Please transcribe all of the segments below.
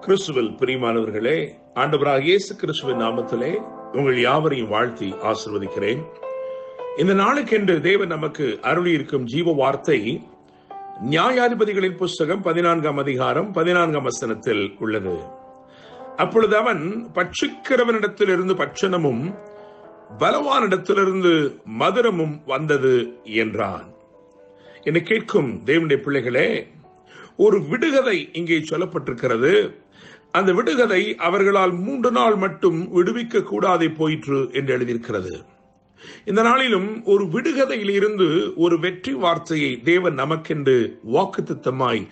கிறிஸ்துவில் பிரியமானவர்களே, ஆண்டவராகிய இயேசு கிறிஸ்துவின் நாமத்திலே உங்கள் யாவரையும் வாழ்த்தி ஆசீர்வதிக்கிறேன். இந்த நாளுக்கென்று தேவன் நமக்கு அருளி இருக்கும் ஜீவ வார்த்தை நியாயாதிபதிகளின் புஸ்தகம் 14ஆம் அதிகாரம் 14ஆம் வசனத்தில் உள்ளது. அப்பொழுது அவன் பட்சிக்கிறவனிடத்திலிருந்து பட்சணமும் பலவானிடத்திலிருந்து மதுரமும் வந்தது என்றான். என்னை கேட்கும் தேவனுடைய பிள்ளைகளே, ஒரு விடுகதை இங்கே சொல்லப்பட்டிருக்கிறது. அந்த விடுகதை அவர்களால் 3 நாள் மட்டும் விடுவிக்க கூடாதே போயிற்று என்று எழுதியிருக்கிறது. இந்த நாளிலும் ஒரு விடுகதையில் இருந்து ஒரு வெற்றி வார்த்தையை தேவன் நமக்கென்று வாக்குத்தத்தமாய்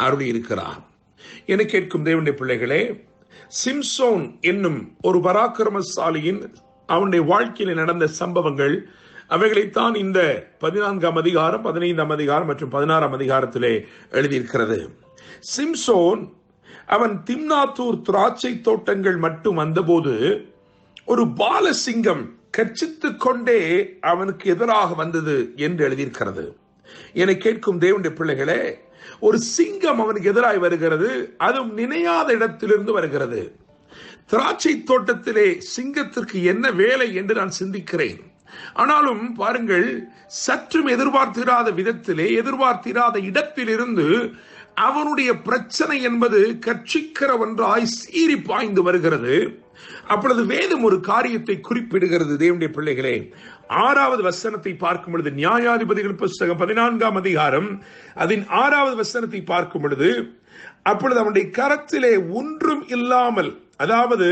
அருளியிருக்கிறார். என கேட்கும் தேவனுடைய பிள்ளைகளே, சிம்சோன் என்னும் ஒரு பராக்கிரமசாலியின் அவனுடைய வாழ்க்கையில் நடந்த சம்பவங்கள், அவைகளைத்தான் இந்த 14ஆம் அதிகாரம், 15ஆம் அதிகாரம் மற்றும் 16ஆம் அதிகாரத்திலே எழுதியிருக்கிறது. சிம்சோன் அவன் திம்னாத்தூர் திராட்சை தோட்டங்கள் மட்டும் வந்தபோது ஒரு பாலசிங்கம் கர்ச்சித்துக் கொண்டே அவனுக்கு எதிராக வந்தது என்று எழுதியிருக்கிறது. என கேட்கும் தேவனுடைய பிள்ளைகளே, ஒரு சிங்கம் அவனுக்கு எதிராக வருகிறது, அதுவும் நினையாத இடத்திலிருந்து வருகிறது. திராட்சை தோட்டத்திலே சிங்கத்திற்கு என்ன வேலை என்று நான் சிந்திக்கிறேன். ஆனாலும் பாருங்கள், சற்றும் எதிர்பார்த்திராத விதத்திலே, எதிர்பார்த்திராத இடத்திலிருந்து அவனுடைய பிரச்சனை என்பது கட்சிக்கிற ஒன்றாய் சீறி பாய்ந்து வருகிறது. அப்பொழுது வேதம் ஒரு காரியத்தை குறிப்பிடுகிறது. தேவனுடைய பிள்ளைகளே, 6வது வசனத்தை பார்க்கும் பொழுது, நியாயாதிபதிகள் புஸ்தகம் 14ஆம் அதிகாரம் அதன் 6வது வசனத்தை பார்க்கும் பொழுது, அப்பொழுது அவனுடைய கரத்திலே ஒன்றும் இல்லாமல், அதாவது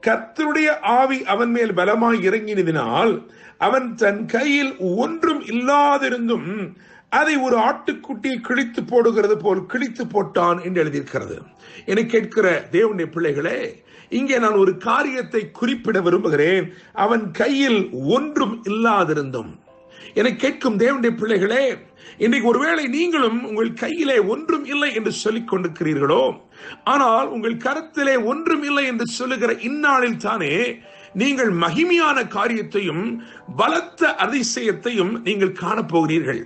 கர்த்தருடைய ஆவி அவன் மேல் பலமாய் இறங்கினதினால் அவன் தன் கையில் ஒன்றும் இல்லாதிருந்தும் அதை ஒரு ஆட்டுக்குட்டியை கிழித்து போடுகிறது போல் கிழித்து போட்டான் என்று எழுதியிருக்கிறது. என கேட்கிற தேவனுடைய பிள்ளைகளே, இங்கே நான் ஒரு காரியத்தை குறிப்பிட விரும்புகிறேன். அவன் கையில் ஒன்றும் இல்லாதிருந்தும். என கேட்கும் தேவனுடைய பிள்ளைகளே, இன்றைக்கு ஒருவேளை நீங்களும் உங்கள் கையிலே ஒன்றும் இல்லை என்று சொல்லிக் கொண்டிருக்கிறீர்களோ, ஆனால் உங்கள் கரத்திலே ஒன்றும் இல்லை என்று சொல்லுகிற இந்நாளில் தானே நீங்கள் மகிமையான காரியத்தையும் பலத்த அதிசயத்தையும் நீங்கள் காணப்போகிறீர்கள்.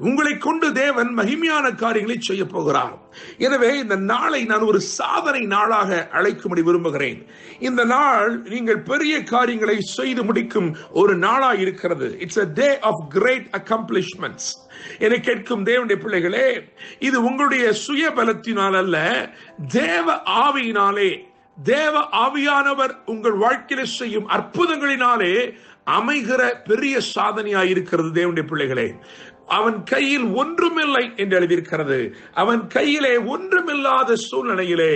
உங்களை கொண்டு தேவன் மகிமையான காரியங்களை செய்ய போகிறார். எனவே இந்த நாளை நான் ஒரு சாதனை நாளாக அழைக்கும்படி விரும்புகிறேன். இந்த நாள் நீங்கள் பெரிய காரியங்களை செய்து முடிக்கும் ஒரு நாளாக இருக்கிறது. It's a day of great accomplishments. என கேட்கும் தேவனுடைய பிள்ளைகளே, இது உங்களுடைய சுய பலத்தினால் அல்ல, தேவ ஆவியினாலே, தேவ ஆவியானவர் உங்கள் வாழ்க்கையில செய்யும் அற்புதங்களினாலே அமைகிற பெரிய சாதனையாய் இருக்கிறது. தேவனுடைய பிள்ளைகளே, அவன் கையில் ஒன்றுமில்லை என்று எழுதியிருக்கிறது. அவன் கையிலே ஒன்றுமில்லாத சூழ்நிலையிலே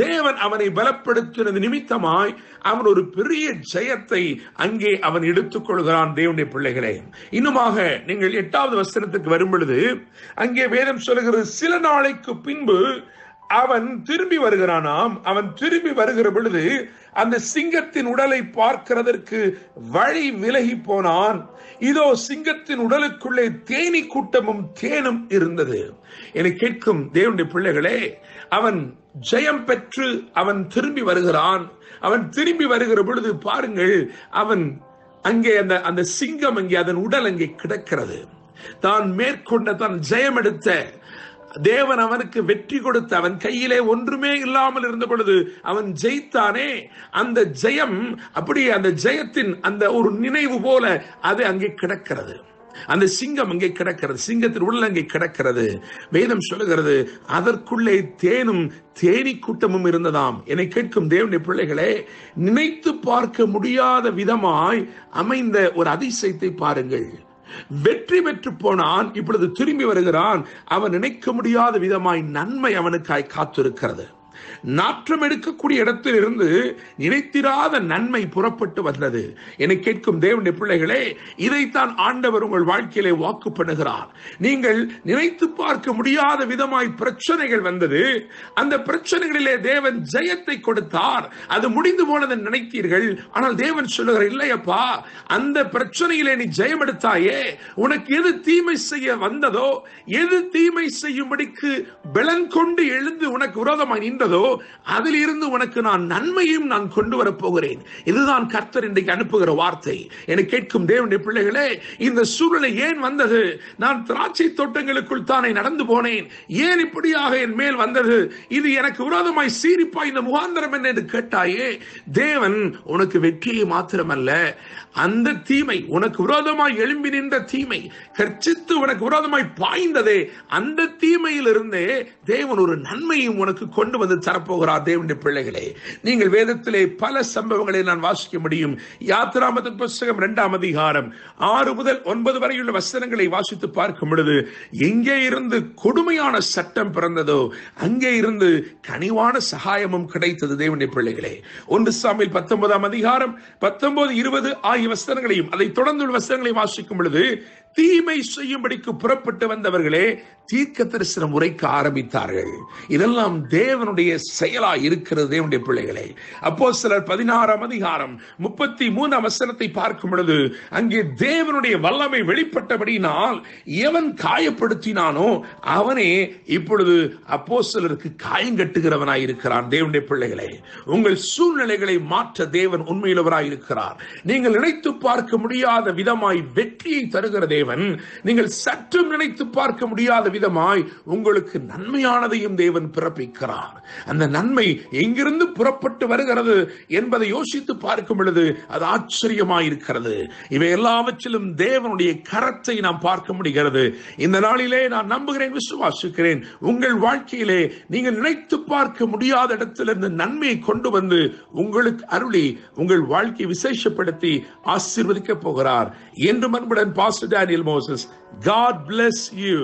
தேவன் அவனை பலப்படுத்தினது நிமித்தமாய் அவன் ஒரு பெரிய ஜெயத்தை அங்கே அவன் எடுத்துக் கொள்கிறான். தேவனுடைய பிள்ளைகளே, இன்னுமாக நீங்கள் 8வது வசனத்துக்கு வரும் பொழுது, அங்கே வேதம் சொல்லுகிறது, சில நாளைக்கு பின்பு அவன் திரும்பி வருகிறானாம். அவன் திரும்பி வருகிற பொழுது அந்த சிங்கத்தின் உடலை பார்க்கிறதற்கு வழி விலகி போனான். இதோ சிங்கத்தின் உடலுக்குள்ளே தேனீ கூட்டமும் தேனும் இருந்தது. என கேட்கும் தேவனுடைய பிள்ளைகளே, அவன் ஜெயம் பெற்று அவன் திரும்பி வருகிறான். அவன் திரும்பி வருகிற பொழுது பாருங்கள், அவன் அங்கே அந்த சிங்கம் அங்கே அதன் உடல் அங்கே கிடக்கிறது. தான் மேற்கொண்ட, தான் ஜெயம் எடுத்த தேவன் அவனுக்கு வெற்றி கொடுத்த, அவன் கையிலே ஒன்றுமே இல்லாமல் இருந்த பொழுது அவன் ஜெயித்தானே, அந்த ஜெயம் அப்படியே அந்த ஜெயத்தின் அந்த ஒரு நினைவு போல அது அங்கே கிடக்கிறது. அந்த சிங்கம் அங்கே கிடக்கிறது, சிங்கத்தின் உடல் அங்கே கிடக்கிறது. வேதம் சொல்லுகிறது, அதற்குள்ளே தேனும் தேனீ கூட்டமும் இருந்ததாம். என்னை கேட்கும் தேவனுடைய பிள்ளைகளே, நினைத்து பார்க்க முடியாத விதமாய் அமைந்த ஒரு அதிசயத்தை பாருங்கள். வெற்றி பெற்று போனான், இப்பொழுது திரும்பி வருகிறான். அவன் நினைக்க முடியாத விதமாய் நன்மை அவனுக்காய் காத்திருக்கிறது. நாற்றம் எடுக்கக்கூடிய இடத்தில் இருந்து நினைத்திராத நன்மை புறப்பட்டு வந்தது. என கேட்கும் தேவனுடைய பிள்ளைகளே, இதைத்தான் ஆண்டவர் உங்கள் வாழ்க்கையிலே வாக்கு பண்ணுகிறார். நீங்கள் நினைத்து பார்க்க முடியாத விதமாய் பிரச்சனைகள் வந்தது. அந்த பிரச்சனைகளிலே தேவன் ஜெயத்தை கொடுத்தார். அது முடிந்து போனதை நினைத்தீர்கள். ஆனால் தேவன் சொல்லுகிற, இல்லையப்பா, அந்த பிரச்சனையிலே நீ ஜெயம் எடுத்தாயே, உனக்கு எது தீமை செய்ய வந்ததோ, எது தீமை செய்யும்படிக்கு பலன் கொண்டு எழுந்து உனக்கு விரோதமாய் நின்றதோ, இருக்கிறதோ அதில் இருந்து உனக்கு நான் நன்மையும் நான் கொண்டு வரப்போகிறேன். இதுதான் கர்த்தர் இன்றைக்கு அனுப்புகிற வார்த்தை. என கேட்கும் தேவனுடைய பிள்ளைகளே, இந்த சூழ்நிலை ஏன் வந்தது? நான் திராட்சை தோட்டங்களுக்குள் தானே நடந்து போனேன், ஏன் இப்படியாக என் மேல் வந்தது? இது எனக்கு விரோதமாய் சீரிப்பாய் இந்த முகாந்திரம் என்ன என்று கேட்டாயே, தேவன் உனக்கு வெற்றியை மாத்திரமல்ல, அந்த தீமை உனக்கு விரோதமாய் எழும்பி நின்ற தீமை, கர்ச்சித்து உனக்கு விரோதமாய் பாய்ந்ததே, அந்த தீமையிலிருந்தே தேவன் ஒரு நன்மையும் உனக்கு கொண்டு வந்து தரப்போகிறார். தேவனுடைய பிள்ளைகளே, நீங்கள் வேதத்திலே பல சம்பவங்களை நான் வாசிக்க முடியும். யாத்திராமத்தின் புத்தகம் 2ஆம் அதிகாரம் 6 முதல் 9 வரையுள்ள வசனங்களை வாசித்து பார்க்கும் பொழுது, எங்கே இருந்து கொடுமையான சட்டம் பிறந்ததோ அங்கே இருந்து கனிவான சகாயமும் கிடைத்தது. தேவனுடைய பிள்ளைகளே, 1 சாமுவேல் 19ஆம் அதிகாரம் 19, 20 ஆகிய வசனங்களையும் அதை தொடர்ந்து வசனங்களை வாசிக்கும் பொழுது, தீமை செய்யும்படிக்கு புறப்பட்டு வந்தவர்களே தீர்க்க தரிசனம் உரைக்க ஆரம்பித்தார்கள். இதெல்லாம் தேவனுடைய செயலா இருக்கிறது. தேவனுடைய பிள்ளைகளே, அப்போஸ்தலர் 16ஆம் அதிகாரம் 33ஆம் வசனத்தை பார்க்கும் பொழுது, அங்கே தேவனுடைய வல்லமை வெளிப்பட்டபடியினால் எவன் காயப்படுத்தினானோ அவனே இப்பொழுது அப்போஸ்தலருக்கு காயங்கட்டுகிறவனாய் இருக்கிறான். தேவனுடைய பிள்ளைகளே, உங்கள் சூழ்நிலைகளை மாற்ற தேவன் உண்மையுள்ளவராய் இருக்கிறார். நீங்கள் நினைத்து பார்க்க முடியாத விதமாய் வெற்றியை தருகிற தேவன், நீங்கள் சற்றும் நினைத்து பார்க்க முடியாத விதமாய் உங்களுக்கு நன்மையானதையும் தேவன் பிறப்பிக்கிறார். அந்த நன்மை எங்கிருந்து புறப்பட்டு வருகிறது என்பதை யோசித்து பார்க்கும் பொழுது அது ஆச்சரியமாயிருக்கிறது. இவை எல்லாவற்றிலும் தேவனுடைய கரத்தை நாம் பார்க்க முடிகிறது. இந்த நாளிலே நான் நம்புகிறேன், விசுவாசிக்கிறேன், உங்கள் வாழ்க்கையிலே நீங்கள் நினைத்து பார்க்க முடியாத இடத்திலிருந்து நன்மையை கொண்டு வந்து உங்களுக்கு அருளி உங்கள் வாழ்க்கையை விசேஷப்படுத்தி ஆசீர்வதிக்க போகிறார். என்று அன்புடன் pastor Daniel Moses. God bless you.